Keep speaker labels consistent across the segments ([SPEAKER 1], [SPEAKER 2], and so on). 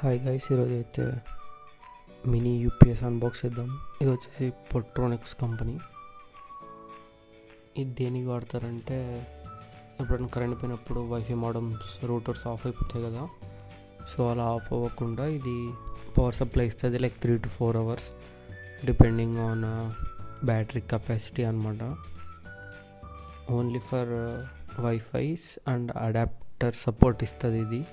[SPEAKER 1] Hi guys, ఈరోజు అయితే mini UPS unbox చేద్దాం. ఇది వచ్చేసి పొట్రోనిక్స్ కంపెనీ. ఇది దేనికి వాడతారంటే ఎప్పుడైనా కరెంట్ పోయినప్పుడు వైఫై మోడమ్స్ రూటర్స్ ఆఫ్ అయిపోతాయి కదా, సో అలా ఆఫ్ అవ్వకుండా ఇది పవర్ సప్లై ఇస్తుంది. Like 3 to 4 hours depending on battery capacity అనమాట. Only for wifis and adapter support ఇస్తుంది. ఇది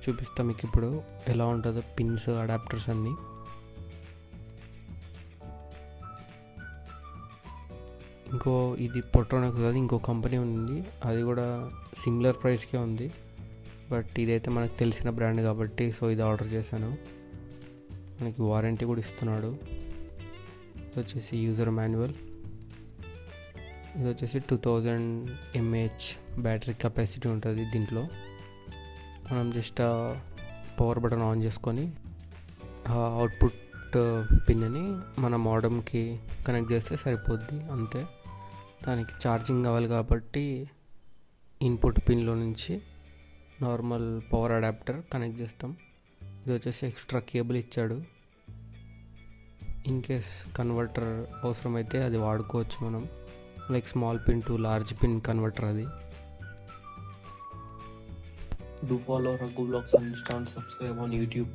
[SPEAKER 1] చూపిస్తా మీకు ఇప్పుడు ఎలా ఉంటుందో పిన్స్ అడాప్టర్స్ అన్నీ. ఇది పొట్రోనిక్స్ కాదు, ఇంకో కంపెనీ ఉంది, అది కూడా సిమిలర్ ప్రైస్కే ఉంది. బట్ ఇదైతే మనకు తెలిసిన బ్రాండ్ కాబట్టి సో ఇది ఆర్డర్ చేశాను. మనకి వారంటీ కూడా ఇస్తున్నాడు. ఇది వచ్చేసి యూజర్ మాన్యువల్. ఇది వచ్చేసి 2000 mAh బ్యాటరీ కెపాసిటీ ఉంటుంది దీంట్లో. మనం జస్ట్ పవర్ బటన్ ఆన్ చేసుకొని అవుట్పుట్ పిన్ని మన మోడమ్కి కనెక్ట్ చేస్తే సరిపోద్ది, అంతే. దానికి ఛార్జింగ్ కావాలి కాబట్టి ఇన్పుట్ పిన్లో నుంచి నార్మల్ పవర్ అడాప్టర్ కనెక్ట్ చేస్తాం. ఇది వచ్చేసి ఎక్స్ట్రా కేబుల్ ఇచ్చాడు. ఇన్ కేస్ కన్వర్టర్ అవసరమైతే అది వాడుకోవచ్చు మనం. Like small pin to large pin converter అది. Do follow Raghu Vlogs and subscribe on YouTube.